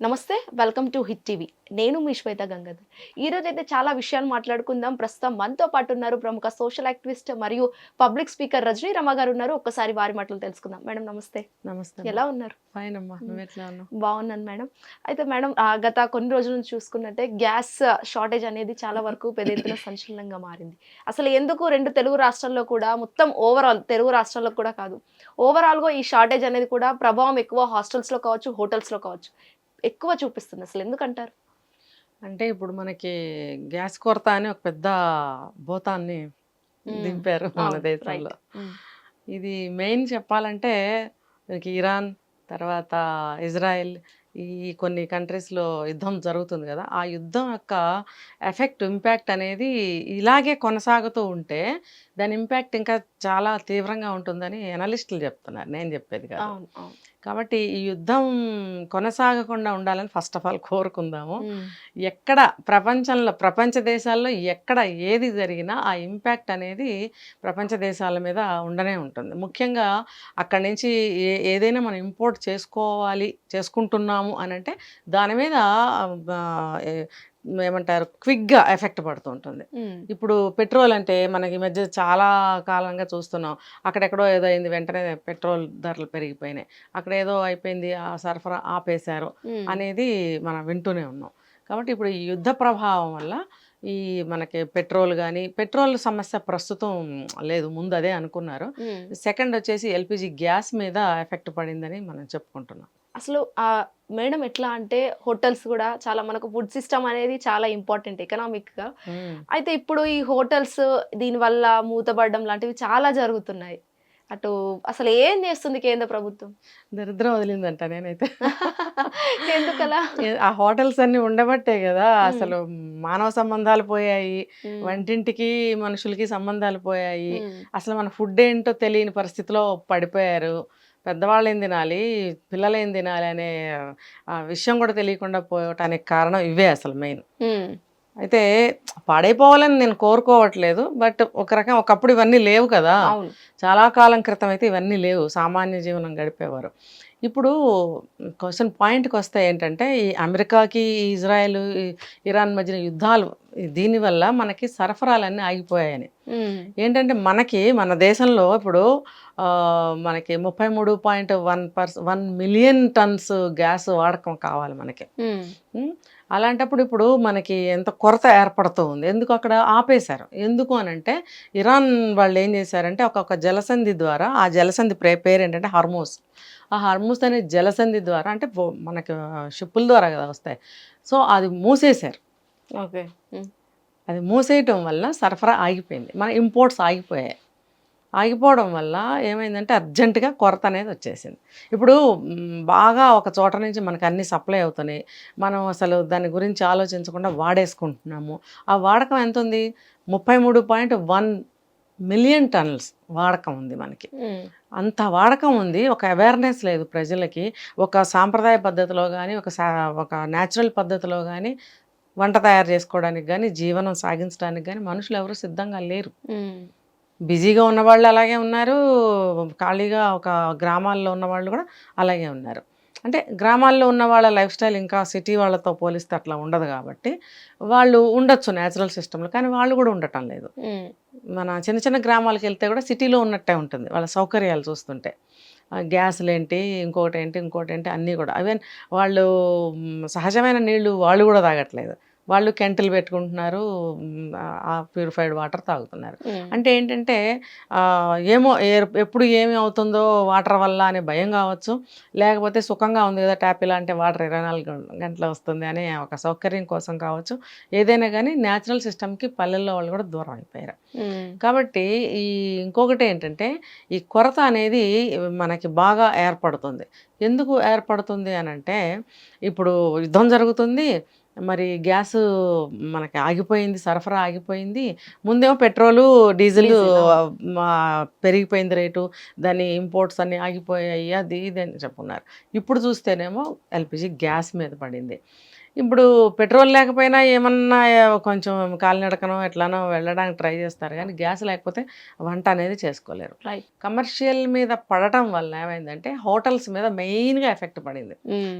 నమస్తే welcome to hit TV. నేను మీ శ్వేత గంగాధర్. ఈరోజు అయితే చాలా విషయాలు మాట్లాడుకుందాం. ప్రస్తుతం మనతో పాటు ఉన్నారు ప్రముఖ సోషల్ యాక్టివిస్ట్ మరియు పబ్లిక్ స్పీకర్ రజనీ రమ గారు ఉన్నారు. ఒక్కసారి వారి మాటలు తెలుసుకుందాం. మేడం నమస్తే. నమస్తే ఎలా ఉన్నారు? ఫైన్ అమ్మా, నువ్వు ఎట్లా ఉన్నావు? బాగున్నాను మేడం. అయితే మేడం గత కొన్ని రోజుల నుంచి చూసుకున్నట్టే గ్యాస్ షార్టేజ్ అనేది చాలా వరకు పెద్ద ఎత్తున సంచలనంగా మారింది. అసలు ఎందుకు రెండు తెలుగు రాష్ట్రాల్లో కూడా మొత్తం ఓవరాల్ తెలుగు రాష్ట్రాల్లో కూడా కాదు, ఓవరాల్గా ఈ షార్టేజ్ అనేది కూడా ప్రభావం ఎక్కువ హాస్టల్స్లో కావచ్చు, హోటల్స్లో కావచ్చు ఎక్కువ చూపిస్తుంది. అసలు ఎందుకంటారు? అంటే ఇప్పుడు మనకి గ్యాస్ కొరత అని ఒక పెద్ద భూతాన్ని దింపారు మన దేశంలో. ఇది మెయిన్ చెప్పాలంటే మనకి ఇరాన్ తర్వాత ఇజ్రాయెల్ ఈ కొన్ని కంట్రీస్లో యుద్ధం జరుగుతుంది కదా, ఆ యుద్ధం యొక్క ఇంపాక్ట్ అనేది ఇలాగే కొనసాగుతూ ఉంటే దాని ఇంపాక్ట్ ఇంకా చాలా తీవ్రంగా ఉంటుందని అనలిస్టులు చెప్తున్నారు, నేను చెప్పేది కాదు. కాబట్టి ఈ యుద్ధం కొనసాగకుండా ఉండాలని ఫస్ట్ ఆఫ్ ఆల్ కోరుకుందాము. ఎక్కడ ప్రపంచ దేశాల్లో ఎక్కడ ఏది జరిగినా ఆ ఇంపాక్ట్ అనేది ప్రపంచ దేశాల మీద ఉండనే ఉంటుంది. ముఖ్యంగా అక్కడి నుంచి ఏదైనా మనం ఇంపోర్ట్ చేసుకుంటున్నాము అని అంటే దాని మీద ఏమంటారు క్విక్గా ఎఫెక్ట్ పడుతూ ఉంటుంది. ఇప్పుడు పెట్రోల్ అంటే మనకి ఈ మధ్య చాలా కాలంగా చూస్తున్నాం, అక్కడెక్కడో ఏదో అయింది వెంటనే పెట్రోల్ ధరలు పెరిగిపోయినాయి, అక్కడ ఏదో అయిపోయింది ఆ సరఫరా ఆపేశారు అనేది మనం వింటూనే ఉన్నాం. కాబట్టి ఇప్పుడు ఈ యుద్ధ ప్రభావం వల్ల ఈ మనకి పెట్రోల్ సమస్య ప్రస్తుతం లేదు, ముందు అదే అనుకున్నారు. సెకండ్ వచ్చేసి ఎల్పిజి గ్యాస్ మీద ఎఫెక్ట్ పడిందని మనం చెప్పుకుంటున్నాం. అసలు మేడం ఎట్లా అంటే హోటల్స్ కూడా చాలా మనకు ఫుడ్ సిస్టమ్ అనేది చాలా ఇంపార్టెంట్ ఎకనామిక్గా. అయితే ఇప్పుడు ఈ హోటల్స్ దీనివల్ల మూతపడడం లాంటివి చాలా జరుగుతున్నాయి. అటు అసలు ఏం చేస్తుంది కేంద్ర ప్రభుత్వం? దరిద్రం వదిలిందంట నేనైతే. ఎందుకలా? ఆ హోటల్స్ అన్ని ఉండబట్టే కదా అసలు మానవ సంబంధాలు పోయాయి, వంటింటికి మనుషులకి సంబంధాలు పోయాయి, అసలు మన ఫుడ్ ఏంటో తెలియని పరిస్థితిలో పడిపోయారు. పెద్దవాళ్ళు ఏం తినాలి, పిల్లలు ఏం తినాలి అనే విషయం కూడా తెలియకుండా పోవటానికి కారణం ఇవే అసలు మెయిన్. అయితే పాడైపోవాలని నేను కోరుకోవట్లేదు, బట్ ఒకప్పుడు ఇవన్నీ లేవు కదా, చాలా కాలం క్రితం అయితే ఇవన్నీ లేవు, సామాన్య జీవనం గడిపేవారు. ఇప్పుడు క్వశ్చన్ పాయింట్కి వస్తే ఏంటంటే ఈ అమెరికాకి ఇజ్రాయెల్ ఇరాన్ మధ్యన యుద్ధాలు దీనివల్ల మనకి సరఫరాలన్నీ ఆగిపోయాయని. ఏంటంటే మన దేశంలో ఇప్పుడు మనకి 33.1 మిలియన్ టన్స్ గ్యాస్ వాడకం కావాలి మనకి. అలాంటప్పుడు ఇప్పుడు మనకి ఎంత కొరత ఏర్పడుతూ ఉంది. ఎందుకు అక్కడ ఆపేశారు? ఎందుకు అని అంటే ఇరాన్ వాళ్ళు ఏం చేశారంటే ఒక జలసంధి ద్వారా, ఆ జలసంధి పేరు ఏంటంటే హర్మూస్. ఆ హర్మూస్ అనే జలసంధి ద్వారా అంటే మనకి షిప్పుల ద్వారా కదా వస్తాయి, సో అది మూసేశారు. ఓకే, అది మూసేయటం వల్ల సరఫరా ఆగిపోయింది, మన ఇంపోర్ట్స్ ఆగిపోవడం వల్ల ఏమైందంటే అర్జెంటుగా కొరత అనేది వచ్చేసింది. ఇప్పుడు బాగా ఒక చోట నుంచి మనకు అన్ని సప్లై అవుతున్నాయి, మనం అసలు దాని గురించి ఆలోచించకుండా వాడేసుకుంటున్నాము. ఆ వాడకం ఎంత ఉంది? 33.1 మిలియన్ టన్స్ వాడకం ఉంది మనకి. అంత వాడకం ఉంది, ఒక అవేర్నెస్ లేదు ప్రజలకి. ఒక సాంప్రదాయ పద్ధతిలో కానీ ఒక న్యాచురల్ పద్ధతిలో కానీ వంట తయారు చేసుకోవడానికి కానీ జీవనం సాగించడానికి కానీ మనుషులు ఎవరు సిద్ధంగా లేరు. బిజీగా ఉన్నవాళ్ళు అలాగే ఉన్నారు, ఖాళీగా ఒక గ్రామాల్లో ఉన్నవాళ్ళు కూడా అలాగే ఉన్నారు. అంటే గ్రామాల్లో ఉన్న వాళ్ళ లైఫ్ స్టైల్ ఇంకా సిటీ వాళ్ళతో పోలిస్తే అట్లా ఉండదు కాబట్టి వాళ్ళు ఉండొచ్చు న్యాచురల్ సిస్టంలో, కానీ వాళ్ళు కూడా ఉండటం లేదు. మన చిన్న చిన్న గ్రామాలకు వెళ్తే కూడా సిటీలో ఉన్నట్టే ఉంటుంది వాళ్ళ సౌకర్యాలు చూస్తుంటే. గ్యాస్లు ఏంటి, ఇంకోటి ఏంటి అన్నీ కూడా. ఈవెన్ వాళ్ళు సహజమైన నీళ్లు వాళ్ళు కూడా తాగట్లేదు, వాళ్ళు కెంటలు పెట్టుకుంటున్నారు, ప్యూరిఫైడ్ వాటర్ తాగుతున్నారు. అంటే ఏంటంటే ఏమో ఎప్పుడు ఏమి అవుతుందో వాటర్ వల్ల అనే భయం కావచ్చు, లేకపోతే సుఖంగా ఉంది కదా ట్యాప్ ఇలాంటి వాటర్ 24 గంటలు వస్తుంది అనే ఒక సౌకర్యం కోసం కావచ్చు. ఏదైనా కానీ న్యాచురల్ సిస్టమ్కి పల్లెల్లో వాళ్ళు కూడా దూరం అయిపోయారు. కాబట్టి ఇంకొకటి ఏంటంటే ఈ కొరత అనేది మనకి బాగా ఏర్పడుతుంది. ఎందుకు ఏర్పడుతుంది అని అంటే ఇప్పుడు యుద్ధం జరుగుతుంది, మరి గ్యాస్ మనకి ఆగిపోయింది, సరఫరా ఆగిపోయింది. ముందేమో పెట్రోలు డీజిల్ పెరిగిపోయింది రేటు, దాని ఇంపోర్ట్స్ అన్నీ ఆగిపోయాయి, అది ఇది అని చెప్పున్నారు. ఇప్పుడు చూస్తేనేమో ఎల్పిజి గ్యాస్ మీద పడింది. ఇప్పుడు పెట్రోల్ లేకపోయినా ఏమన్నా కొంచెం కాలినడకనో ఎట్లానో వెళ్ళడానికి ట్రై చేస్తారు, కానీ గ్యాస్ లేకపోతే వంట అనేది చేసుకోలేరు. రైట్. కమర్షియల్ మీద పడటం వల్ల ఏమైందంటే హోటల్స్ మీద మెయిన్గా ఎఫెక్ట్ పడింది.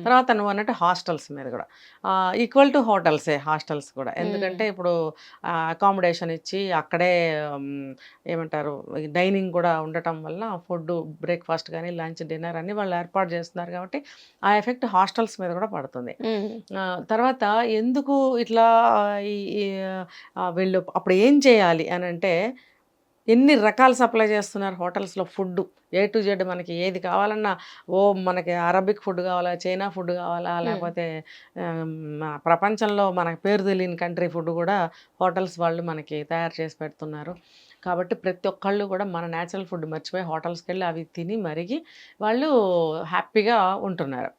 తర్వాత నువ్వు అన్నట్టు హాస్టల్స్ మీద కూడా ఈక్వల్ టు హోటల్సే హాస్టల్స్ కూడా. ఎందుకంటే ఇప్పుడు అకామిడేషన్ ఇచ్చి అక్కడే ఏమంటారు డైనింగ్ కూడా ఉండటం వల్ల ఫుడ్ బ్రేక్ఫాస్ట్ కానీ లంచ్ డిన్నర్ అన్ని వాళ్ళు ఏర్పాటు చేస్తున్నారు కాబట్టి ఆ ఎఫెక్ట్ హాస్టల్స్ మీద కూడా పడుతుంది. తర్వాత ఎందుకు ఇట్లా ఈ ఈ, వీళ్ళు అప్పుడు ఏం చేయాలి అని అంటే ఎన్ని రకాలు సప్లై చేస్తున్నారు హోటల్స్లో ఫుడ్, ఏ టు జెడ్ మనకి ఏది కావాలన్నా, మనకి అరబిక్ ఫుడ్ కావాలా, చైనా ఫుడ్ కావాలా, లేకపోతే ప్రపంచంలో మనకి పేరు తెలియని కంట్రీ ఫుడ్ కూడా హోటల్స్ వాళ్ళు మనకి తయారు చేసి పెడుతున్నారు. కాబట్టి ప్రతి ఒక్కళ్ళు కూడా మన న్యాచురల్ ఫుడ్ మర్చిపోయి హోటల్స్కి వెళ్ళి అవి తిని మరిగి వాళ్ళు హ్యాపీగా ఉంటున్నారు.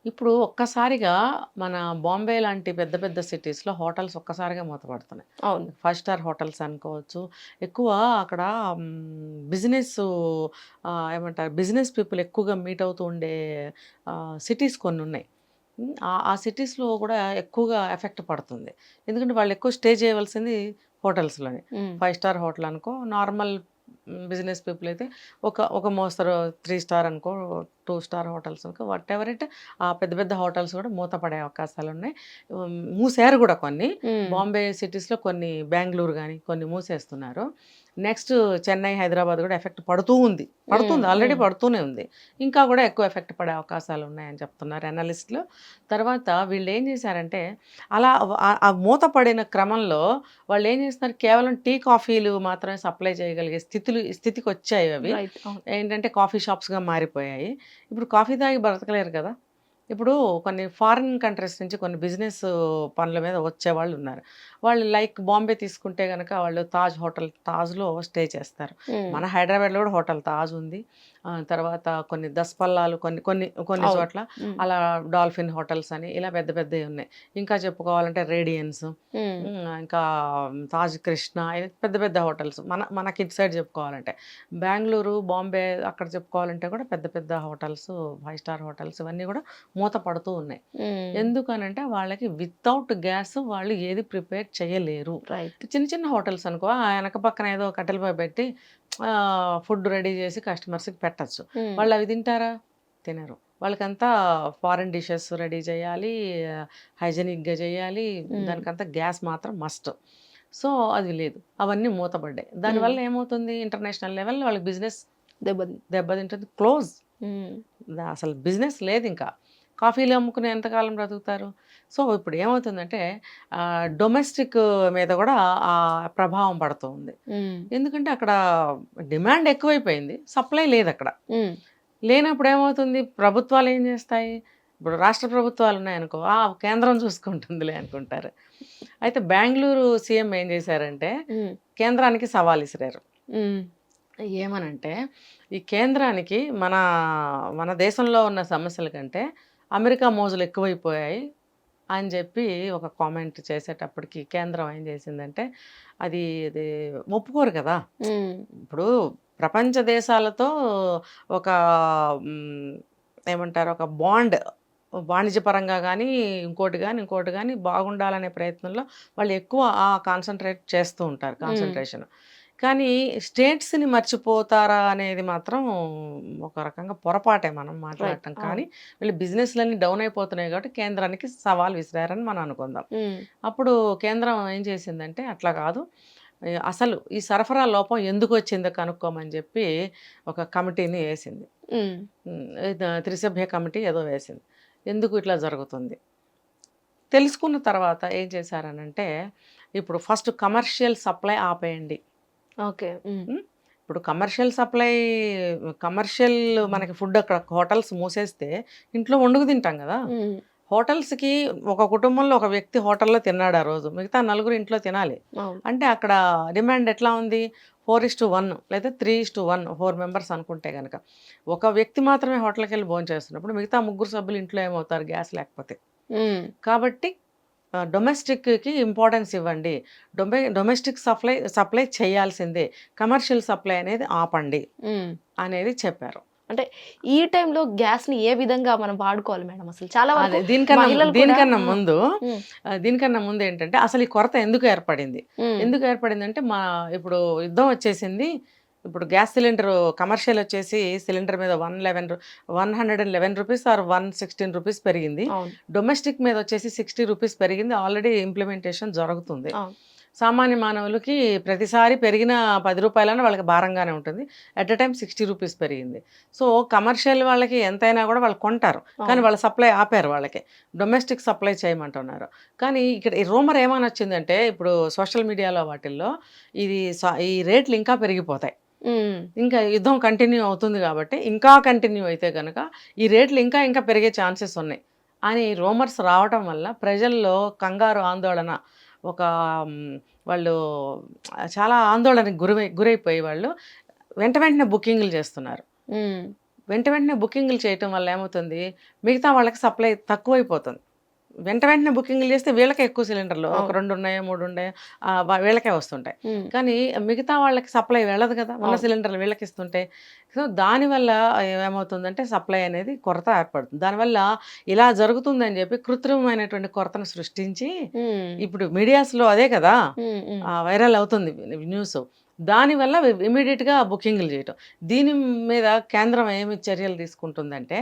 ఇప్పుడు ఒక్కసారిగా మన బాంబే లాంటి పెద్ద పెద్ద సిటీస్లో హోటల్స్ ఒక్కసారిగా మూతపడుతున్నాయి. అవును. 5 స్టార్ హోటల్స్ అనుకోవచ్చు. ఎక్కువ అక్కడ బిజినెస్ ఏమంటారు బిజినెస్ పీపుల్ ఎక్కువగా మీట్ అవుతూ ఉండే సిటీస్ కొన్ని ఉన్నాయి. ఆ సిటీస్లో కూడా ఎక్కువగా ఎఫెక్ట్ పడుతుంది. ఎందుకంటే వాళ్ళు ఎక్కువ స్టే చేయవలసింది హోటల్స్లోనే. 5 స్టార్ హోటల్ అనుకో, నార్మల్ బిజినెస్ పీపుల్ అయితే ఒక మోస్తరు 3 స్టార్ అనుకో, 2 స్టార్ హోటల్స్ అనుకో, వాట్ ఎవర్ ఇట్ ఆ పెద్ద పెద్ద హోటల్స్ కూడా మూతపడే అవకాశాలు ఉన్నాయి. మూసారు కూడా కొన్ని. బాంబే సిటీస్లో కొన్ని, బెంగళూరు కానీ కొన్ని మూసేస్తున్నారు. నెక్స్ట్ చెన్నై, హైదరాబాద్ కూడా ఎఫెక్ట్ పడుతుంది, ఆల్రెడీ పడుతూనే ఉంది. ఇంకా కూడా ఎక్కువ ఎఫెక్ట్ పడే అవకాశాలు ఉన్నాయని చెప్తున్నారు అనలిస్టులు. తర్వాత వీళ్ళు ఏం చేశారంటే అలా ఆ మూతపడిన క్రమంలో వాళ్ళు ఏం చేస్తున్నారు, కేవలం టీ కాఫీలు మాత్రమే సప్లై చేయగలిగే స్థితికి వచ్చాయి అవి. ఏంటంటే కాఫీ షాప్స్గా మారిపోయాయి. ఇప్పుడు కాఫీ తాగి బ్రతకలేరు కదా. ఇప్పుడు కొన్ని ఫారిన్ కంట్రీస్ నుంచి కొన్ని బిజినెస్ పనుల మీద వచ్చేవాళ్ళు ఉన్నారు. వాళ్ళు లైక్ బాంబే తీసుకుంటే కనుక వాళ్ళు తాజ్లో స్టే చేస్తారు. మన హైదరాబాద్లో కూడా హోటల్ తాజ్ ఉంది. తర్వాత కొన్ని దస్పల్లాలు కొన్ని చోట్ల అలా డాల్ఫిన్ హోటల్స్ అని ఇలా పెద్ద పెద్దవి ఉన్నాయి. ఇంకా చెప్పుకోవాలంటే రేడియన్స్, ఇంకా తాజ్ కృష్ణ, పెద్ద పెద్ద హోటల్స్. మనకి ఇటు సైడ్ చెప్పుకోవాలంటే బెంగళూరు, బాంబే అక్కడ చెప్పుకోవాలంటే కూడా పెద్ద పెద్ద హోటల్స్, 5 స్టార్ హోటల్స్ ఇవన్నీ కూడా మూత పడుతూ ఉన్నాయి. ఎందుకనంటే వాళ్ళకి వితౌట్ గ్యాస్ వాళ్ళు ఏది ప్రిపేర్ చేయలేరు. చిన్న చిన్న హోటల్స్ అనుకో, వెనక పక్కన ఏదో కట్టెలపై పెట్టి ఫుడ్ రెడీ చేసి కస్టమర్స్కి పెట్టచ్చు. వాళ్ళు అవి తింటారా? తినరు. వాళ్ళకంతా ఫారెన్ డిషెస్ రెడీ చేయాలి, హైజెనిక్గా చేయాలి, దానికంతా గ్యాస్ మాత్రం మస్ట్. సో అది లేదు, అవన్నీ మూతపడ్డాయి. దానివల్ల ఏమవుతుంది, ఇంటర్నేషనల్ లెవెల్ వాళ్ళకి బిజినెస్ దెబ్బతింటుంది, క్లోజ్. అసలు బిజినెస్ లేదు. ఇంకా కాఫీలు అమ్ముకుని ఎంతకాలం బ్రతుకుతారు? సో ఇప్పుడు ఏమవుతుందంటే డొమెస్టిక్ మీద కూడా ఆ ప్రభావం పడుతుంది. ఎందుకంటే అక్కడ డిమాండ్ ఎక్కువైపోయింది, సప్లై లేదు. అక్కడ లేనప్పుడు ఏమవుతుంది, ప్రభుత్వాలు ఏం చేస్తాయి, ఇప్పుడు రాష్ట్ర ప్రభుత్వాలు ఉన్నాయనుకో, కేంద్రం చూసుకుంటుందిలే అనుకుంటారు. అయితే బెంగళూరు సీఎం ఏం చేశారంటే కేంద్రానికి సవాల్ విసిరారు. ఏమనంటే ఈ కేంద్రానికి మన దేశంలో ఉన్న సమస్యల కంటే అమెరికా మోజులు ఎక్కువైపోయాయి అని చెప్పి ఒక కామెంట్ చేసేటప్పటికి కేంద్రం ఏం చేసిందంటే అది ఒప్పుకోరు కదా. ఇప్పుడు ప్రపంచ దేశాలతో ఒక ఏమంటారు, ఒక బాండ్, వాణిజ్యపరంగా కానీ ఇంకోటి కానీ బాగుండాలనే ప్రయత్నంలో వాళ్ళు ఎక్కువ కాన్సన్ట్రేట్ చేస్తూ ఉంటారు, కాన్సన్ట్రేషన్. కానీ స్టేట్స్ని మర్చిపోతారా అనేది మాత్రం ఒక రకంగా పొరపాటే మనం మాట్లాడటం. కానీ వీళ్ళు బిజినెస్లన్నీ డౌన్ అయిపోతున్నాయి కాబట్టి కేంద్రానికి సవాల్ విసిరారని మనం అనుకుందాం. అప్పుడు కేంద్రం ఏం చేసిందంటే అట్లా కాదు, అసలు ఈ సరఫరా లోపం ఎందుకు వచ్చిందో కనుక్కోమని చెప్పి ఒక కమిటీని వేసింది. 3 సభ్య కమిటీ ఏదో వేసింది. ఎందుకు ఇట్లా జరుగుతుంది తెలుసుకున్న తర్వాత ఏం చేశారనంటే ఇప్పుడు ఫస్ట్ కమర్షియల్ సప్లై ఆపేయండి. ఓకే. ఇప్పుడు కమర్షియల్ మనకి ఫుడ్ అక్కడ హోటల్స్ మూసేస్తే ఇంట్లో వండుకు తింటాం కదా. హోటల్స్కి ఒక కుటుంబంలో ఒక వ్యక్తి హోటల్లో తిన్నాడు ఆ రోజు, మిగతా 4 ఇంట్లో తినాలి. అంటే అక్కడ డిమాండ్ ఎట్లా ఉంది, 4:1 లేదా 3:1, 4 మెంబర్స్ అనుకుంటే కనుక ఒక వ్యక్తి మాత్రమే హోటల్కి వెళ్ళి భోజనం చేస్తున్నప్పుడు మిగతా 3 సభ్యులు ఇంట్లో ఏమవుతారు గ్యాస్ లేకపోతే. కాబట్టి డొమెస్టిక్కి ఇంపార్టెన్స్ ఇవ్వండి, డొమెస్టిక్ సప్లై చేయాల్సిందే, కమర్షియల్ సప్లై అనేది ఆపండి అనేది చెప్పారు. అంటే ఈ టైంలో గ్యాస్ ని ఏ విధంగా మనం వాడుకోవాలి మేడం? అసలు చాలా అదే వరకు దీనికన్నా మహిళలు కూడా దీనికన్నా ముందు ఉమ్, దీనికన్నా ముందు ఏంటంటే అసలు ఈ కొరత ఎందుకు ఏర్పడింది? ఉమ్, ఎందుకు ఏర్పడిందంటే ఇప్పుడు యుద్ధం వచ్చేసింది. ఇప్పుడు గ్యాస్ సిలిండర్ కమర్షియల్ వచ్చేసి సిలిండర్ మీద 111 రూపీస్ ఆర్ 116 రూపీస్ పెరిగింది. అవును డొమెస్టిక్ మీద వచ్చేసి 60 రూపీస్ పెరిగింది. ఆల్రెడీ ఇంప్లిమెంటేషన్ జరుగుతుంది. అవును సామాన్య మానవులకి ప్రతిసారి పెరిగిన 10 రూపాయలన్నా వాళ్ళకి భారంగానే ఉంటుంది. ఎట్ ఎ టైం 60 రూపీస్ పెరిగింది. సో కమర్షియల్ వాళ్ళకి ఎంతైనా కూడా వాళ్ళు కొంటారు, కానీ అవును వాళ్ళ సప్లై ఆపారు. వాళ్ళకి డొమెస్టిక్ సప్లై చేయమంటున్నారు. కానీ ఇక్కడ ఈ రూమర్ ఏమని వచ్చిందంటే ఇప్పుడు సోషల్ మీడియాలో వాటిల్లో ఈ రేట్లు ఇంకా పెరిగిపోతాయి, ఉమ్, ఇంకా యుద్ధం కంటిన్యూ అవుతుంది కాబట్టి ఇంకా కంటిన్యూ అయితే కనుక ఈ రేట్లు ఇంకా ఇంకా పెరిగే ఛాన్సెస్ ఉన్నాయి అని రూమర్స్ రావటం వల్ల ప్రజల్లో కంగారు, ఆందోళన, ఒక వాళ్ళు చాలా ఆందోళనకి గురైపోయి వాళ్ళు వెంటనే బుకింగ్లు చేస్తున్నారు. ఉమ్, వెంటనే బుకింగ్లు చేయటం వల్ల ఏమవుతుంది, మిగతా వాళ్ళకి సప్లై తక్కువైపోతుంది. వెంటనే బుకింగ్లు చేస్తే వీళ్ళకే ఎక్కువ సిలిండర్లు, ఒక 2 ఉన్నాయో 3 ఉన్నాయో వీళ్ళకే వస్తుంటాయి. ఉమ్, కానీ మిగతా వాళ్ళకి సప్లై వెళ్ళదు కదా, ఉన్న అవును. సిలిండర్లు వీళ్ళకి ఇస్తుంటే. సో దానివల్ల ఏమవుతుందంటే సప్లై అనేది కొరత ఏర్పడుతుంది. దానివల్ల ఇలా జరుగుతుందని చెప్పి కృత్రిమమైనటువంటి కొరతను సృష్టించి ఉమ్, ఇప్పుడు మీడియాస్లో అదే కదా ఉమ్, ఉమ్, వైరల్ అవుతుంది న్యూస్. దానివల్ల ఇమీడియట్గా బుకింగ్లు చేయటం. దీని మీద కేంద్రం ఏమి చర్యలు తీసుకుంటుందంటే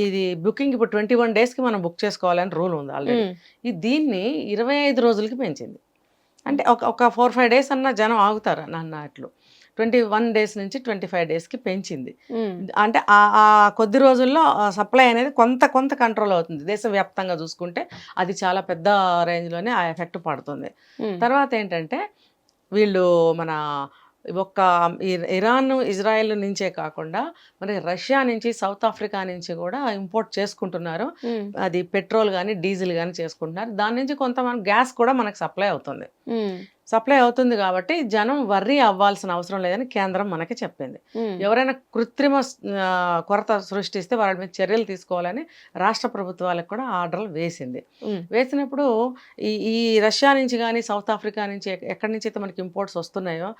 ఇది బుకింగ్ ఇప్పుడు 21 డేస్కి మనం బుక్ చేసుకోవాలని రూల్ ఉంది ఆల్రెడీ. ఉమ్, దీన్ని 25 రోజులకి పెంచింది. అంటే ఒక 4-5 డేస్ అన్న జనం ఆగుతారు అన్నట్లు 21 డేస్ నుంచి 25 డేస్కి పెంచింది. ఉమ్, అంటే ఆ కొద్ది రోజుల్లో సప్లై అనేది కొంత కంట్రోల్ అవుతుంది. దేశవ్యాప్తంగా చూసుకుంటే అది చాలా పెద్ద రేంజ్లోనే ఆ ఎఫెక్ట్ పడుతుంది. ఉమ్, తర్వాత ఏంటంటే వీళ్ళు మన ఇరాన్, ఇజ్రాయెల్ నుంచే కాకుండా మరి రష్యా నుంచి, సౌత్ ఆఫ్రికా నుంచి కూడా ఇంపోర్ట్ చేసుకుంటున్నారు. ఉమ్, అది పెట్రోల్ కానీ డీజిల్ కానీ చేసుకుంటున్నారు. దాని నుంచి కొంతమంది గ్యాస్ కూడా మనకు సప్లై అవుతుంది. ఉమ్, సప్లై అవుతుంది కాబట్టి జనం వర్రీ అవ్వాల్సిన అవసరం లేదని కేంద్రం మనకి చెప్పింది. ఉమ్, ఎవరైనా కృత్రిమ కొరత సృష్టిస్తే వాళ్ళ మీద చర్యలు తీసుకోవాలని రాష్ట్ర ప్రభుత్వాలకు కూడా ఆర్డర్లు వేసింది. ఉమ్, వేసినప్పుడు ఈ రష్యా నుంచి కానీ సౌత్ ఆఫ్రికా నుంచి ఎక్కడి నుంచి అయితే మనకి ఇంపోర్ట్స్ వస్తున్నాయో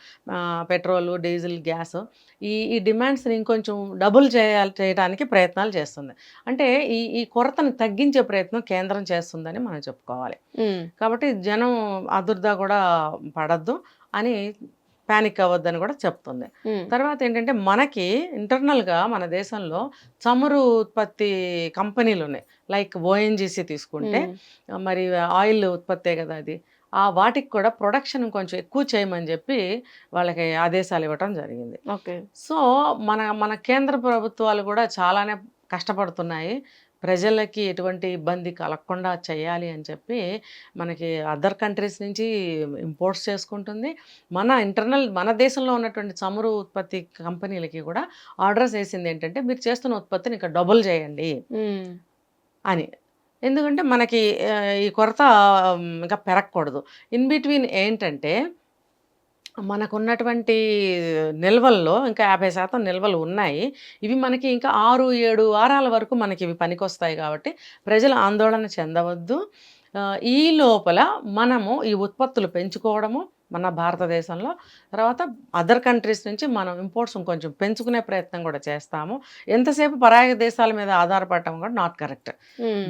పెట్రోల్, డీజిల్, గ్యాస్, ఈ డిమాండ్స్ని ఇంకొంచెం డబుల్ చేయడానికి ప్రయత్నాలు చేస్తుంది. అంటే ఈ కొరతను తగ్గించే ప్రయత్నం కేంద్రం చేస్తుందని మనం చెప్పుకోవాలి. ఉమ్, కాబట్టి జనం ఆదుర్దా కూడా పడద్దు అని, ప్యానిక్ అవ్వద్దని కూడా చెప్తుంది. ఉమ్, తర్వాత ఏంటంటే మనకి ఇంటర్నల్గా మన దేశంలో చమురు ఉత్పత్తి కంపెనీలు ఉన్నాయి. లైక్ ఓఎన్జీసీ తీసుకుంటే మరి ఆయిల్ ఉత్పత్తే కదా అది. వాటికి కూడా ప్రొడక్షన్ కొంచెం ఎక్కువ చేయమని చెప్పి వాళ్ళకి ఆదేశాలు ఇవ్వటం జరిగింది. ఓకే సో మన కేంద్ర ప్రభుత్వాలు కూడా చాలానే కష్టపడుతున్నాయి. ప్రజలకి ఎటువంటి ఇబ్బంది కలగకుండా చేయాలి అని చెప్పి మనకి అదర్ కంట్రీస్ నుంచి ఇంపోర్ట్స్ చేసుకుంటుంది. మన దేశంలో ఉన్నటువంటి చమురు ఉత్పత్తి కంపెనీలకి కూడా ఆర్డర్స్ వేసింది ఏంటంటే మీరు చేస్తున్న ఉత్పత్తిని ఇంకా డబుల్ చేయండి ఉమ్, అని. ఎందుకంటే మనకి ఈ కొరత ఇంకా పెరగకూడదు. ఇన్ బిట్వీన్ ఏంటంటే మనకున్నటువంటి నిల్వల్లో ఇంకా 50% నిల్వలు ఉన్నాయి. ఇవి మనకి ఇంకా 6-7 వారాల వరకు మనకి ఇవి పనికొస్తాయి కాబట్టి ప్రజలు ఆందోళన చెందవద్దు. ఈ లోపల మనము ఈ ఉత్పత్తులు పెంచుకోవడము మన భారతదేశంలో, తర్వాత అదర్ కంట్రీస్ నుంచి మనం ఇంపోర్ట్స్ కొంచెం పెంచుకునే ప్రయత్నం కూడా చేస్తాము. ఎంతసేపు పరాయి దేశాల మీద ఆధారపడటం కూడా నాట్ కరెక్ట్. ఉమ్,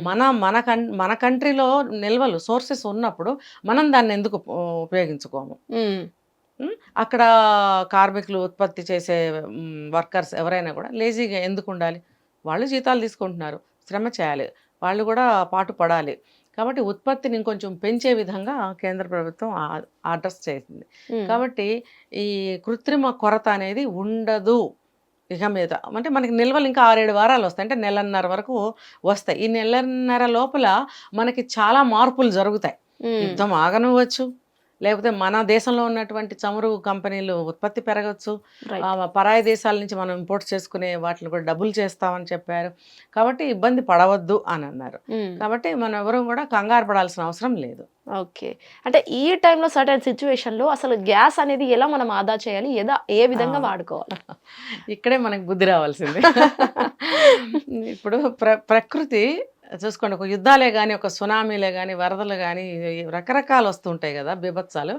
మన కంట్రీలో నిల్వలు సోర్సెస్ ఉన్నప్పుడు మనం దాన్ని ఎందుకు ఉపయోగించుకోము? ఉమ్, అక్కడ కార్మికులు, ఉత్పత్తి చేసే వర్కర్స్ ఎవరైనా కూడా లేజీగా ఎందుకు ఉండాలి? వాళ్ళు జీతాలు తీసుకుంటున్నారు, శ్రమ చేయాలి, వాళ్ళు కూడా పాటు పడాలి. కాబట్టి ఉత్పత్తిని ఇంకొంచెం పెంచే విధంగా కేంద్ర ప్రభుత్వం ఆర్డర్స్ చేసింది. ఉమ్, కాబట్టి ఈ కృత్రిమ కొరత అనేది ఉండదు ఇక మీద. అంటే మనకి నిల్వలు ఇంకా 6-7 వారాలు వస్తాయి, అంటే నెలన్నర వరకు వస్తాయి. ఈ నెలన్నర లోపల మనకి చాలా మార్పులు జరుగుతాయి. ఉమ్, యుద్ధం ఆగనివ్వచ్చు, లేకపోతే మన దేశంలో ఉన్నటువంటి చమురు కంపెనీలు ఉత్పత్తి పెరగచ్చు, రైట్ పరాయి దేశాల నుంచి మనం ఇంపోర్ట్ చేసుకునే వాటిని కూడా డబుల్ చేస్తామని చెప్పారు. కాబట్టి ఇబ్బంది పడవద్దు అని అన్నారు. ఉమ్, కాబట్టి మనం ఎవరూ కూడా కంగారు పడాల్సిన అవసరం లేదు. ఓకే అంటే ఈ టైంలో సర్టెన్ సిచ్యువేషన్లో అసలు గ్యాస్ అనేది ఎలా మనం ఆదా చేయాలి, ఏ విధంగా వాడుకోవాలి? ఇక్కడే మనకు బుద్ధి రావాల్సింది. ఇప్పుడు ప్రకృతి చూసుకోండి, ఒక యుద్ధాలే కానీ, ఒక సునామీలే కానీ, వరదలు కానీ, రకరకాలు వస్తుంటాయి కదా బీభత్సాలు.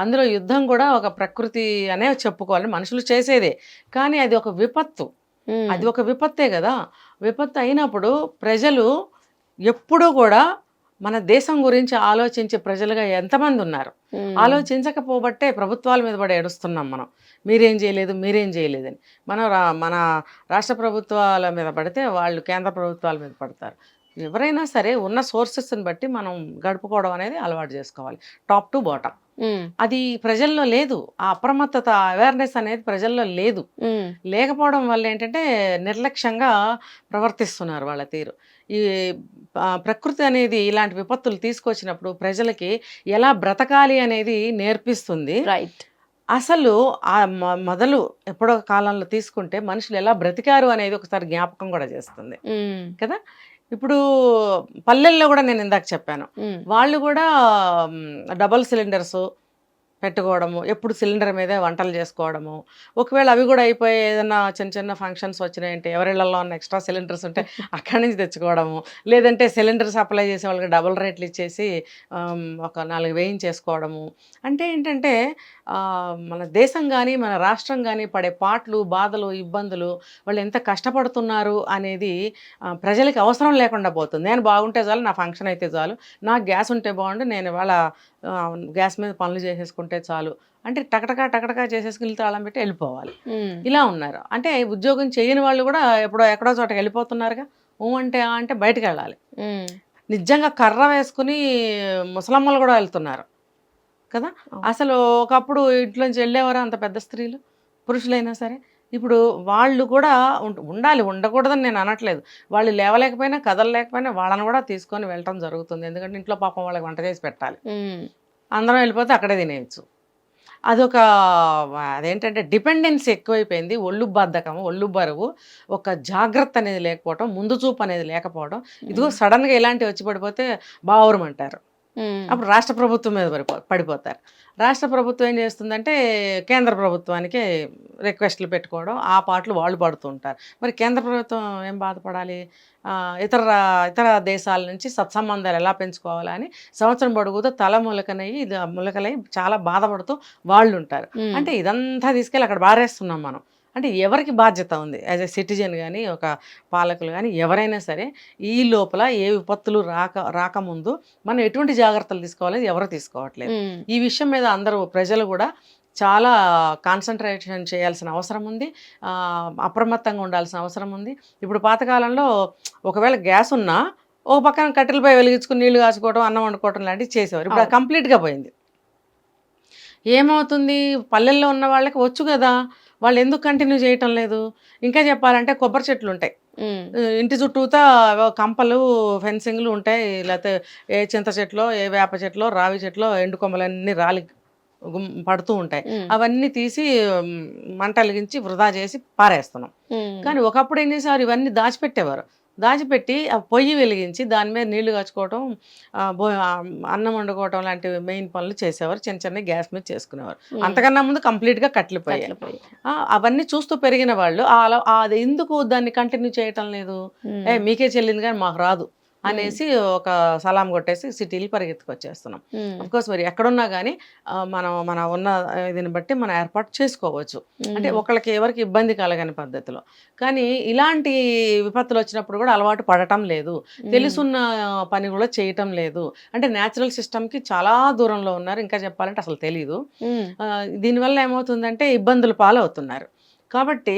అందులో యుద్ధం కూడా ఒక ప్రకృతి అనే చెప్పుకోవాలి, మనుషులు చేసేదే. కానీ అది ఒక విపత్తు. అది ఒక విపత్తే కదా. విపత్తు అయినప్పుడు ప్రజలు ఎప్పుడూ కూడా మన దేశం గురించి ఆలోచించే ప్రజలుగా ఎంతమంది ఉన్నారు? ఆలోచించకపోబట్టే ప్రభుత్వాల మీద పడి ఏడుస్తున్నాం మనం. మీరేం చేయలేదు, మీరేం చేయలేదని. మన రాష్ట్ర ప్రభుత్వాల మీద పడితే వాళ్ళు కేంద్ర ప్రభుత్వాల మీద పడతారు. ఎవరైనా సరే ఉన్న సోర్సెస్ని బట్టి మనం గడుపుకోవడం అనేది అలవాటు చేసుకోవాలి, టాప్ టు బాటమ్. అది ప్రజల్లో లేదు. ఆ అప్రమత్తత, అవేర్నెస్ అనేది ప్రజల్లో లేదు. లేకపోవడం వల్ల ఏంటంటే నిర్లక్ష్యంగా ప్రవర్తిస్తున్నారు వాళ్ళ తీరు. ఈ ప్రకృతి అనేది ఇలాంటి విపత్తులు తీసుకొచ్చినప్పుడు ప్రజలకి ఎలా బ్రతకాలి అనేది నేర్పిస్తుంది. రైట్. అసలు ఆ మొదలు ఎప్పుడో కాలంలో తీసుకుంటే మనుషులు ఎలా బ్రతికారు అనేది ఒకసారి జ్ఞాపకం కూడా చేస్తుంది కదా. ఇప్పుడు పల్లెల్లో కూడా నేను ఇందాక చెప్పాను, వాళ్ళు కూడా డబల్ సిలిండర్స్ పెట్టుకోవడము, ఎప్పుడు సిలిండర్ మీదే వంటలు చేసుకోవడము. ఒకవేళ అవి కూడా అయిపోయి ఏదైనా చిన్న చిన్న ఫంక్షన్స్ వచ్చినాయంటే ఎవరిళ్లలో ఉన్న ఎక్స్ట్రా సిలిండర్స్ ఉంటే అక్కడి నుంచి తెచ్చుకోవడము, లేదంటే సిలిండర్ సప్లై చేసే వాళ్ళకి డబుల్ రేట్లు ఇచ్చేసి ఒక 4 వేయించేసుకోవడము. అంటే ఏంటంటే మన దేశం కానీ మన రాష్ట్రం కానీ పడే పాట్లు, బాధలు, ఇబ్బందులు, వాళ్ళు ఎంత కష్టపడుతున్నారు అనేది ప్రజలకి అవసరం లేకుండా పోతుంది. నేను బాగుంటే చాలు, నా ఫంక్షన్ అయితే చాలు, నాకు గ్యాస్ ఉంటే బాగుండు, నేను ఇవాళ గ్యాస్ మీద పనులు చేసేసుకుంటే చాలు అంటే టకటకా చేసేసుకుని తాళం పెట్టి వెళ్ళిపోవాలి. ఇలా ఉన్నారు. అంటే ఉద్యోగం చేయని వాళ్ళు కూడా ఎక్కడో చోటకి వెళ్ళిపోతున్నారుగా. అంటే బయటకు వెళ్ళాలి. నిజంగా కర్ర వేసుకుని ముసలమ్మలు కూడా వెళ్తున్నారు కదా. అసలు ఒకప్పుడు ఇంట్లోంచి వెళ్ళేవారు అంత పెద్ద స్త్రీలు, పురుషులైనా సరే. ఇప్పుడు వాళ్ళు కూడా ఉండాలి, ఉండకూడదని నేను అనట్లేదు. వాళ్ళు లేవలేకపోయినా కదలలేకపోయినా వాళ్ళని కూడా తీసుకొని వెళ్ళటం జరుగుతుంది. ఎందుకంటే ఇంట్లో పాపం వాళ్ళకి వంట చేసి పెట్టాలి. అందరం వెళ్ళిపోతే అక్కడే తినేయచ్చు. అదొక అదేంటంటే డిపెండెన్సీ ఎక్కువైపోయింది. ఒళ్ళు బద్ధకం, ఒళ్ళు బరువు, ఒక జాగ్రత్త అనేది లేకపోవడం, ముందు చూపు అనేది లేకపోవడం. ఇదిగో సడన్గా ఇలాంటివి వచ్చి పడిపోతే బావురమంటారు. అప్పుడు రాష్ట్ర ప్రభుత్వం మీద పడిపోతారు. రాష్ట్ర ప్రభుత్వం ఏం చేస్తుందంటే కేంద్ర ప్రభుత్వానికి రిక్వెస్ట్లు పెట్టుకోవడం, ఆ పాటలు వాళ్ళు పడుతూ ఉంటారు. మరి కేంద్ర ప్రభుత్వం ఏం బాధపడాలి? ఇతర దేశాల నుంచి సత్సంబంధాలు ఎలా పెంచుకోవాలని సంవత్సరం పొడుగుతో తల ములకలై చాలా బాధపడుతూ వాళ్ళు ఉంటారు. అంటే ఇదంతా తీసుకెళ్ళి అక్కడ బారేస్తున్నాం మనం. అంటే ఎవరికి బాధ్యత ఉంది? యాజ్ ఎ సిటిజన్ కానీ, ఒక పాలకులు కానీ, ఎవరైనా సరే ఈ లోపల ఏ విపత్తులు రాకముందు మనం ఎటువంటి జాగ్రత్తలు తీసుకోవాలని ఎవరు తీసుకోవట్లేదు. ఈ విషయం మీద అందరూ ప్రజలు కూడా చాలా కాన్సన్ట్రేషన్ చేయాల్సిన అవసరం ఉంది, అప్రమత్తంగా ఉండాల్సిన అవసరం ఉంది. ఇప్పుడు పాతకాలంలో ఒకవేళ గ్యాస్ ఉన్నా ఒక పక్కన కట్టెలపై వెలిగించుకుని నీళ్లు కాచుకోవడం, అన్నం వండుకోవడం లాంటివి చేసేవారు. ఇప్పుడు అది కంప్లీట్గా పోయింది. ఏమవుతుంది? పల్లెల్లో ఉన్న వాళ్ళకి వచ్చు కదా, వాళ్ళు ఎందుకు కంటిన్యూ చేయటం లేదు? ఇంకా చెప్పాలంటే కొబ్బరి చెట్లు ఉంటాయి ఇంటి చుట్టూతా, కంపలు, ఫెన్సింగ్లు ఉంటాయి. లేకపోతే ఏ చింత చెట్లో, ఏ వేప చెట్లో, రావి చెట్లో ఎండు కొమ్మలన్నీ రాలి పడుతూ ఉంటాయి. అవన్నీ తీసి మంట వెలిగించి వృధా చేసి పారేస్తున్నాం. కానీ ఒకప్పుడు ఏం చేసేవారు? ఇవన్నీ దాచిపెట్టేవారు. దాచిపెట్టి ఆ పొయ్యి వెలిగించి దాని మీద నీళ్లు కాచుకోవటం, అన్నం వండుకోవటం లాంటివి మెయిన్ పనులు చేసేవారు. చిన్న గ్యాస్ మీద చేసుకునేవారు. అంతకన్నా ముందు కంప్లీట్గా కట్టెలిపోయాయి. అవన్నీ చూస్తూ పెరిగిన వాళ్ళు అది ఎందుకు దాన్ని కంటిన్యూ చేయటం లేదు? మీకే చెల్లింది కానీ మాకు రాదు అనేసి ఒక సలాం కొట్టేసి సిటీలు పరిగెత్తుకొచ్చేస్తున్నాం. అఫ్కోర్స్ మరి ఎక్కడున్నా కానీ మన ఉన్న దీన్ని బట్టి మనం ఏర్పాటు చేసుకోవచ్చు. అంటే ఒకళ్ళకి ఎవరికి ఇబ్బంది కలగని పద్ధతిలో. కానీ ఇలాంటి విపత్తులు వచ్చినప్పుడు కూడా అలవాటు పడటం లేదు, తెలుసున్న పని కూడా చేయటం లేదు. అంటే న్యాచురల్ సిస్టమ్కి చాలా దూరంలో ఉన్నారు. ఇంకా చెప్పాలంటే అసలు తెలీదు. దీనివల్ల ఏమవుతుందంటే ఇబ్బందులు పాలవుతున్నారు. కాబట్టి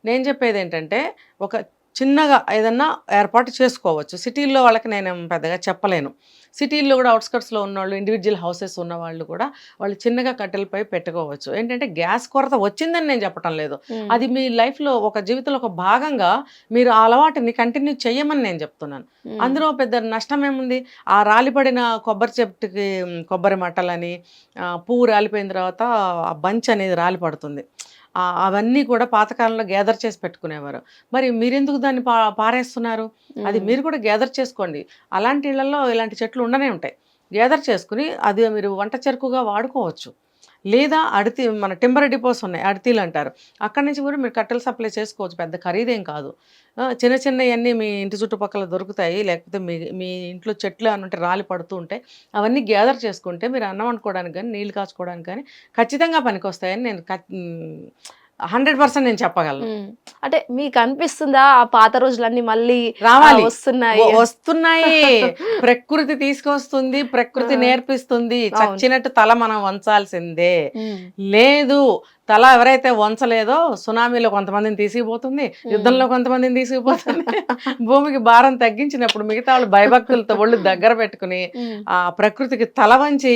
నేను చెప్పేది ఏంటంటే ఒక చిన్నగా ఏదన్నా ఏర్పాటు చేసుకోవచ్చు. సిటీల్లో వాళ్ళకి నేను పెద్దగా చెప్పలేను. సిటీల్లో కూడా అవుట్స్కట్స్లో ఉన్నవాళ్ళు, ఇండివిజువల్ హౌసెస్ ఉన్నవాళ్ళు కూడా వాళ్ళు చిన్నగా కట్టెలపై పెట్టుకోవచ్చు. ఏంటంటే గ్యాస్ కొరత వచ్చిందని నేను చెప్పటం లేదు, అది మీ లైఫ్లో ఒక జీవితంలో ఒక భాగంగా మీరు ఆ అలవాటుని కంటిన్యూ చేయమని నేను చెప్తున్నాను. అందులో పెద్ద నష్టం ఏముంది? ఆ రాలిపడిన కొబ్బరి చెట్టుకి కొబ్బరి మట్టలని, పువ్వు రాలిపోయిన తర్వాత ఆ బంచ్ అనేది రాలిపడుతుంది. అవన్నీ కూడా పాతకాలంలో గ్యాదర్ చేసి పెట్టుకునేవారు. మరి మీరెందుకు దాన్ని పారేస్తున్నారు? అది మీరు కూడా గ్యాదర్ చేసుకోండి. అలాంటి ఇళ్లలో ఇలాంటి చెట్లు ఉండనే ఉంటాయి. గ్యాదర్ చేసుకుని అది మీరు వంట చెరుకుగా వాడుకోవచ్చు. లేదా మన టింబర్ డిపోస్ ఉన్నాయి, అడితీలు అంటారు, అక్కడి నుంచి కూడా మీరు కట్టెలు సప్లై చేసుకోవచ్చు. పెద్ద ఖరీదేం కాదు. చిన్నవన్నీ మీ ఇంటి చుట్టుపక్కల దొరుకుతాయి. లేకపోతే మీ ఇంట్లో చెట్లు అంటే రాలి పడుతూ ఉంటాయి. అవన్నీ గ్యాదర్ చేసుకుంటే మీరు అన్నం వండుకోవడానికి కానీ, నీళ్ళు కాచుకోవడానికి కానీ ఖచ్చితంగా పనికొస్తాయని నేను 100% నేను చెప్పగలను. అంటే మీకు అనిపిస్తుందా ఆ పాత రోజులన్నీ మళ్ళీ రావాలి, వస్తున్నాయి? వస్తున్నాయి. ప్రకృతి తీసుకొస్తుంది, ప్రకృతి నేర్పిస్తుంది. చచ్చినట్టు తల మనం వంచాల్సిందే. లేదు, తల ఎవరైతే వంచలేదో సునామీలో కొంతమందిని తీసుకుపోతుంది, యుద్ధంలో కొంతమందిని తీసుకుపోతుంది. భూమికి భారం తగ్గించినప్పుడు మిగతా వాళ్ళు భయభక్తులతో ఒళ్ళు దగ్గర పెట్టుకుని ఆ ప్రకృతికి తల వంచి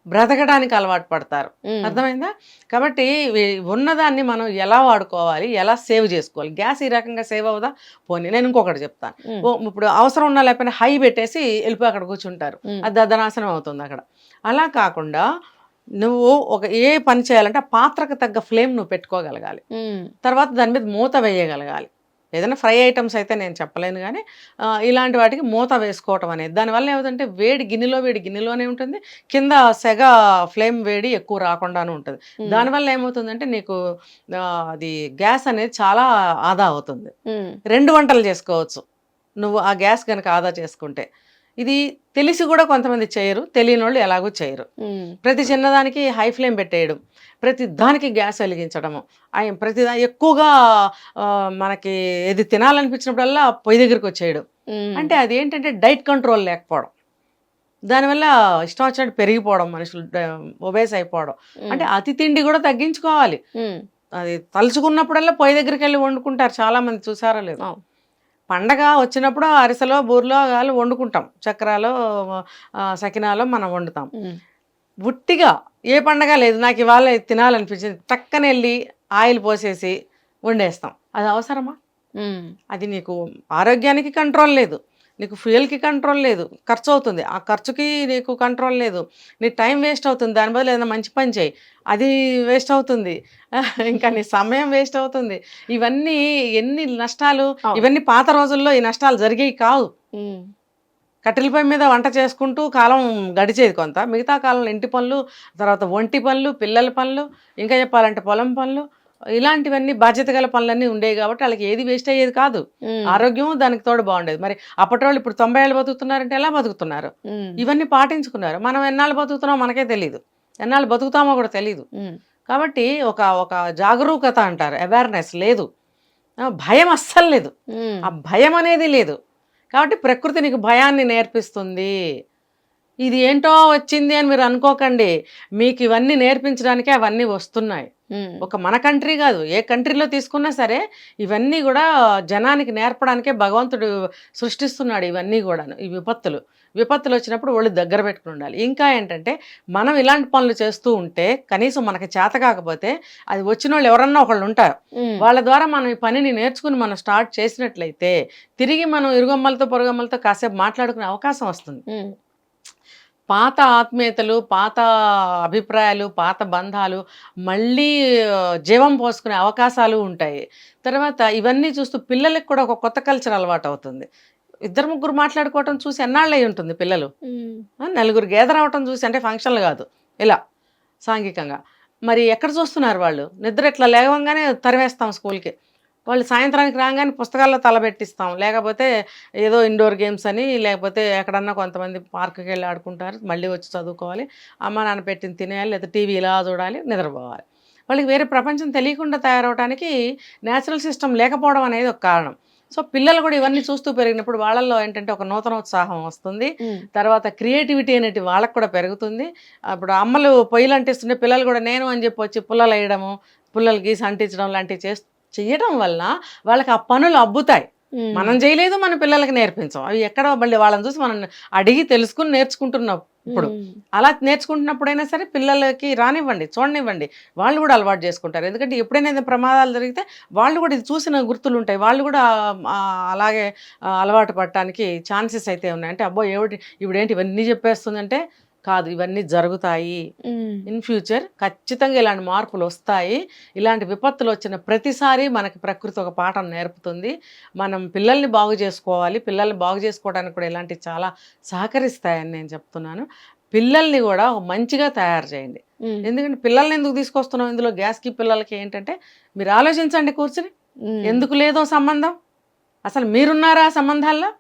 బ్రతకడానికి అలవాటు పడతారు. అర్థమైందా? కాబట్టి ఉన్నదాన్ని మనం ఎలా వాడుకోవాలి, ఎలా సేవ్ చేసుకోవాలి. గ్యాస్ ఈ రకంగా సేవ్ అవుదా? పోనీ నేను ఇంకొకటి చెప్తాను. ఇప్పుడు అవసరం ఉన్నా లేకపోయినా హై పెట్టేసి వెళ్ళిపోయి అక్కడ కూర్చుంటారు, అది దద్దనాశనం అవుతుంది అక్కడ. అలా కాకుండా నువ్వు ఏ పని చేయాలంటే ఆ పాత్రకు తగ్గ ఫ్లేమ్ నువ్వు పెట్టుకోగలగాలి. తర్వాత దాని మీద మూత వేయగలగాలి. ఏదైనా ఫ్రై ఐటమ్స్ అయితే నేను చెప్పలేను, కానీ ఇలాంటి వాటికి మూత వేసుకోవటం అనేది దానివల్ల ఏమిటంటే వేడి గిన్నెలోనే ఉంటుంది, కింద సెగ ఫ్లేమ్ వేడి ఎక్కువ రాకుండానే ఉంటుంది. దానివల్ల ఏమవుతుందంటే నీకు అది గ్యాస్ అనేది చాలా ఆదా అవుతుంది. 2 వంటలు చేసుకోవచ్చు నువ్వు ఆ గ్యాస్ కనుక ఆదా చేసుకుంటే. ఇది తెలిసి కూడా కొంతమంది చేయరు, తెలియని వాళ్ళు ఎలాగో చేయరు. ప్రతి చిన్నదానికి హై ఫ్లేమ్ పెట్టేయడం, ప్రతి దానికి గ్యాస్ వెలిగించడము, ప్రతి ఎక్కువగా మనకి ఏది తినాలనిపించినప్పుడల్లా పొయ్యి దగ్గరికి వచ్చేయడం. అంటే అది ఏంటంటే డైట్ కంట్రోల్ లేకపోవడం, దానివల్ల ఇష్టం వచ్చినట్టు పెరిగిపోవడం, మనుషులు ఒబేస్ అయిపోవడం. అంటే అతి తిండి కూడా తగ్గించుకోవాలి. అది తలుచుకున్నప్పుడల్లా పొయ్యి దగ్గరికి వెళ్ళి వండుకుంటారు చాలా మంది, చూసారో లేదు. పండగ వచ్చినప్పుడు అరిసెలో బూరెలో వండుకుంటాం, చక్రాలో సకినాలో మనం వండుతాం. ఉట్టిగా ఏ పండగ లేదు, నాకు ఇవాళ తినాలనిపించింది, టక్కన వెళ్ళి ఆయిల్ పోసేసి వండేస్తాం. అది అవసరమా? అది నీకు ఆరోగ్యానికి కంట్రోల్ లేదు, నీకు ఫ్యూయల్కి కంట్రోల్ లేదు, ఖర్చు అవుతుంది, ఆ ఖర్చుకి నీకు కంట్రోల్ లేదు, నీ టైం వేస్ట్ అవుతుంది. దాని బదులు ఏదైనా మంచి పని చేయి, అది వేస్ట్ అవుతుంది, ఇంకా నీ సమయం వేస్ట్ అవుతుంది. ఇవన్నీ ఎన్ని నష్టాలు. ఇవన్నీ పాత రోజుల్లో ఈ నష్టాలు జరిగేవి కావు. కట్టెల పొయ్యి మీద వంట చేసుకుంటూ కాలం గడిచేది కొంత, మిగతా కాలంలో ఇంటి పనులు, తర్వాత ఒంటి పనులు, పిల్లల పనులు, ఇంకా చెప్పాలంటే పొలం పనులు, ఇలాంటివన్నీ బాధ్యత గల పనులన్నీ ఉండేవి. కాబట్టి వాళ్ళకి ఏది వేస్ట్ అయ్యేది కాదు, ఆరోగ్యం దానికి తోడు బాగుండేది. మరి అప్పటి వాళ్ళు ఇప్పుడు 90 ఏళ్ళు బతుకుతున్నారంటే ఎలా బతుకుతున్నారు? ఇవన్నీ పాటించుకున్నారు. మనం ఎన్నాళ్ళు బతుకుతున్నామో మనకే తెలియదు, ఎన్నాళ్ళు బతుకుతామో కూడా తెలియదు. కాబట్టి ఒక జాగరూకత అంటారు, అవేర్నెస్ లేదు, భయం అస్సలు లేదు, ఆ భయం అనేది లేదు. కాబట్టి ప్రకృతి నీకు భయాన్ని నేర్పిస్తుంది. ఇది ఏంటో వచ్చింది అని మీరు అనుకోకండి, మీకు ఇవన్నీ నేర్పించడానికే అవన్నీ వస్తున్నాయి. ఒక మన కంట్రీ కాదు, ఏ కంట్రీలో తీసుకున్నా సరే ఇవన్నీ కూడా జనానికి నేర్పడానికే భగవంతుడు సృష్టిస్తున్నాడు. ఇవన్నీ కూడా ఈ విపత్తులు వచ్చినప్పుడు వాళ్ళు దగ్గర పెట్టుకుని ఉండాలి. ఇంకా ఏంటంటే మనం ఇలాంటి పనులు చేస్తూ ఉంటే కనీసం మనకి చేత కాకపోతే అది వచ్చిన వాళ్ళు ఎవరన్నా ఒకళ్ళు ఉంటారు, వాళ్ళ ద్వారా మనం ఈ పనిని నేర్చుకుని మనం స్టార్ట్ చేసినట్లయితే తిరిగి మనం ఇరుగమ్మలతో పొరుగమ్మలతో కాసేపు మాట్లాడుకునే అవకాశం వస్తుంది. పాత ఆత్మీయతలు, పాత అభిప్రాయాలు, పాత బంధాలు మళ్ళీ జీవం పోసుకునే అవకాశాలు ఉంటాయి. తర్వాత ఇవన్నీ చూస్తూ పిల్లలకు కూడా ఒక కొత్త కల్చర్ అలవాటు అవుతుంది. 2-3 మాట్లాడుకోవటం చూసి ఎన్నాళ్ళు అయి ఉంటుంది పిల్లలు, 4 గేదర్ అవటం చూసి, అంటే ఫంక్షన్లు కాదు, ఇలా సాంఘికంగా. మరి ఎక్కడ చూస్తున్నారు వాళ్ళు? నిద్ర ఇట్లా లేవంగానే తరివేస్తాం స్కూల్కి, వాళ్ళు సాయంత్రానికి రాగానే పుస్తకాల్లో తలబెట్టిస్తాం, లేకపోతే ఏదో ఇండోర్ గేమ్స్ అని, లేకపోతే ఎక్కడన్నా కొంతమంది పార్కుకి వెళ్ళి ఆడుకుంటారు, మళ్ళీ వచ్చి చదువుకోవాలి, అమ్మ నాన్న పెట్టింది తినేయాలి, లేదా టీవీ ఇలా చూడాలి, నిద్రపోవాలి. వాళ్ళకి వేరే ప్రపంచం తెలియకుండా తయారవడానికి న్యాచురల్ సిస్టమ్ లేకపోవడం అనేది ఒక కారణం. సో పిల్లలు కూడా ఇవన్నీ చూస్తూ పెరిగినప్పుడు వాళ్ళల్లో ఏంటంటే ఒక నూతనోత్సాహం వస్తుంది, తర్వాత క్రియేటివిటీ అనేది వాళ్ళకు కూడా పెరుగుతుంది. అప్పుడు అమ్మలు పొయ్యిలు అంటిస్తుంటే పిల్లలు కూడా నేను అని చెప్పి వచ్చి పుల్లలు వేయడము, పుల్లలు గీసి అంటించడం లాంటివి చేయడం వల్ల వాళ్ళకి ఆ పనులు అబ్బుతాయి. మనం చేయలేదు, మన పిల్లలకి నేర్పించాం, అవి ఎక్కడ మళ్ళీ వాళ్ళని చూసి మనం అడిగి తెలుసుకుని నేర్చుకుంటున్నాం. ఇప్పుడు అలా నేర్చుకుంటున్నప్పుడైనా సరే పిల్లలకి రానివ్వండి, చూడనివ్వండి, వాళ్ళు కూడా అలవాటు చేసుకుంటారు. ఎందుకంటే ఎప్పుడైనా ప్రమాదాలు జరిగితే వాళ్ళు కూడా ఇది చూసిన గుర్తులు ఉంటాయి, వాళ్ళు కూడా అలాగే అలవాటు పడటానికి ఛాన్సెస్ అయితే ఉన్నాయి. అంటే అబ్బో ఇవిడేంటి ఇవన్నీ చెప్పేస్తుందంటే కాదు, ఇవన్నీ జరుగుతాయి. ఇన్ ఫ్యూచర్ ఖచ్చితంగా ఇలాంటి మార్పులు వస్తాయి. ఇలాంటి విపత్తులు వచ్చిన ప్రతిసారి మనకి ప్రకృతి ఒక పాఠం నేర్పుతుంది. మనం పిల్లల్ని బాగు చేసుకోవాలి, పిల్లల్ని బాగు చేసుకోవడానికి కూడా ఇలాంటివి చాలా సహకరిస్తాయని నేను చెప్తున్నాను. పిల్లల్ని కూడా మంచిగా తయారు చేయండి. ఎందుకంటే పిల్లల్ని ఎందుకు తీసుకొస్తున్నాం ఇందులో, గ్యాస్కి పిల్లలకి ఏంటంటే మీరు ఆలోచించండి కూర్చుని, ఎందుకు లేదో సంబంధం, అసలు మీరున్నారా ఆ సంబంధాల్లో?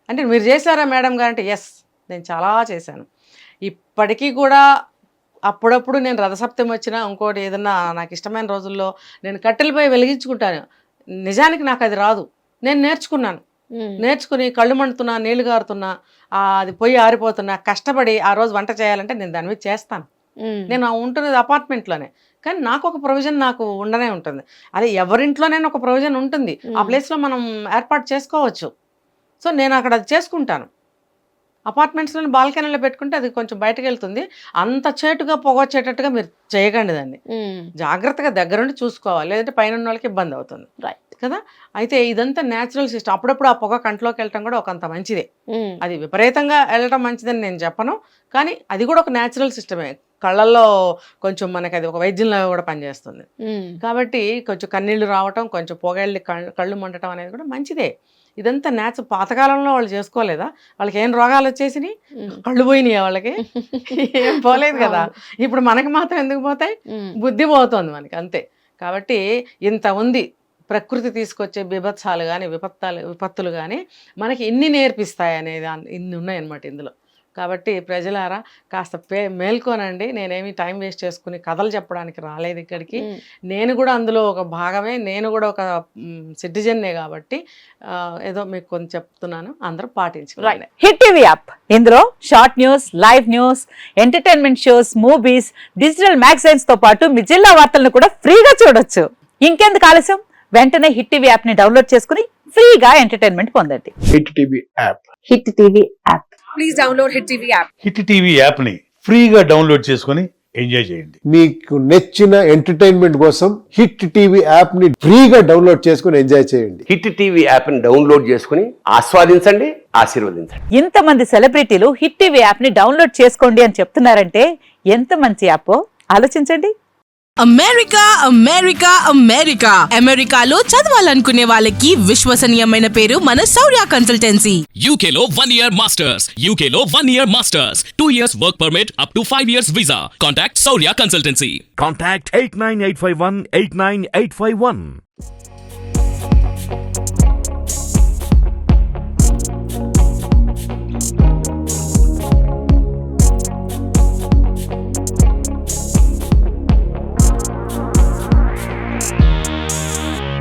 అంటే మీరు చేశారా మేడం గారు అంటే ఎస్ నేను చాలా చేశాను. ఇప్పటికీ కూడా అప్పుడప్పుడు నేను రథసప్తమి వచ్చినా ఇంకోటి ఏదన్నా నాకు ఇష్టమైన రోజుల్లో నేను కట్టెలపై వెలిగించుకుంటాను. నిజానికి నాకు అది రాదు, నేను నేర్చుకున్నాను. నేర్చుకుని కళ్ళు మండుతున్నా, నీళ్లు గారుతున్నా, అది పొయ్యి ఆరిపోతున్నా, కష్టపడి ఆ రోజు వంట చేయాలంటే నేను దాని మీద చేస్తాను. నేను ఉంటున్నది అపార్ట్మెంట్లోనే, కానీ నాకు ఒక ప్రొవిజన్ నాకు ఉండనే ఉంటుంది. అదే ఎవరింట్లోనైనా ఒక ప్రొవిజన్ ఉంటుంది, ఆ ప్లేస్లో మనం ఏర్పాటు చేసుకోవచ్చు. సో నేను అక్కడ అది చేసుకుంటాను. అపార్ట్మెంట్స్లో బాల్కనీలో పెట్టుకుంటే అది కొంచెం బయటకు వెళ్తుంది. అంత చేటుగా పొగొచ్చేటట్టుగా మీరు చేయకండి దాన్ని, జాగ్రత్తగా దగ్గరుండి చూసుకోవాలి, లేదంటే పైన ఉన్న వాళ్ళకి ఇబ్బంది అవుతుంది కదా. అయితే ఇదంతా న్యాచురల్ సిస్టమ్. అప్పుడప్పుడు ఆ పొగ కంట్లోకి వెళ్ళటం కూడా ఒకంత మంచిదే. అది విపరీతంగా వెళ్ళటం మంచిదని నేను చెప్పను, కానీ అది కూడా ఒక న్యాచురల్ సిస్టమే. కళ్ళల్లో కొంచెం మనకి అది ఒక వైద్యంలో కూడా పనిచేస్తుంది. కాబట్టి కొంచెం కన్నీళ్లు రావటం, కొంచెం పొగళ్ళి కళ్ళు మండటం అనేది కూడా మంచిదే. ఇదంతా పాతకాలంలో వాళ్ళు చేసుకోలేదా? వాళ్ళకి ఏం రోగాలు వచ్చేసినాయి? కళ్ళు పోయినాయి వాళ్ళకి, ఏం పోలేదు కదా. ఇప్పుడు మనకి మాత్రం ఎందుకు పోతాయి? బుద్ధి పోతుంది మనకి, అంతే. కాబట్టి ఇంత ఉంది. ప్రకృతి తీసుకొచ్చే బిభత్సాలు కానీ విపత్తులు కానీ మనకి ఇన్ని నేర్పిస్తాయి అనేది ఇన్ని ఉన్నాయన్నమాట ఇందులో. కాబట్టి ప్రజలారా కాస్త మేల్కోనండి. నేనేమి టైం వేస్ట్ చేసుకుని కథలు చెప్పడానికి రాలేదు ఇక్కడికి. నేను కూడా అందులో ఒక భాగమే, నేను కూడా ఒక సిటిజన్నే. కాబట్టి ఏదో మీకు కొంచెం చెప్తున్నాను, అందరూ పాటించుకోవాలి. హిట్ టీవీ యాప్, ఇందులో short news, live news, entertainment shows, movies, digital magazines తో పాటు మీ జిల్లా వార్తలను కూడా ఫ్రీగా చూడొచ్చు. ఇంకెందుకు ఆలస్యం, వెంటనే హిట్ టీవీ యాప్ ని డౌన్లోడ్ చేసుకుని ఫ్రీగా ఎంటర్టైన్మెంట్ పొందండి. Hit TV app. Hit TV app. Please download hit TV app. Hit TV యాప్ని ఫ్రీగా డౌన్లోడ్ చేసుకొని ఎంజాయ్ చేయండి. మీకు నచ్చిన ఎంటర్టైన్మెంట్ కోసం హిట్ టీవీ యాప్ ని ఫ్రీగా డౌన్లోడ్ చేసుకొని ఎంజాయ్ చేయండి. హిట్ టీవీ యాప్ ని డౌన్లోడ్ చేసుకుని ఆస్వాదించండి, ఆశీర్వదించండి. ఇంతమంది సెలబ్రిటీలు హిట్ టీవీ యాప్ ని డౌన్లోడ్ చేసుకోండి అని చెప్తున్నారంటే ఎంత మంచి యాప్ ఆలోచించండి. అమెరికా అమెరికా అమెరికా అమెరికాలో చదవాలనుకునే వాళ్ళకి విశ్వసనీయమైన పేరు మన శౌర్య కన్సల్టెన్సీ. UK లో 1 year masters. UK లో 1 year masters. 2 years work permit up to 5 years visa. Contact Saurya Consultancy. Contact 89851 89851.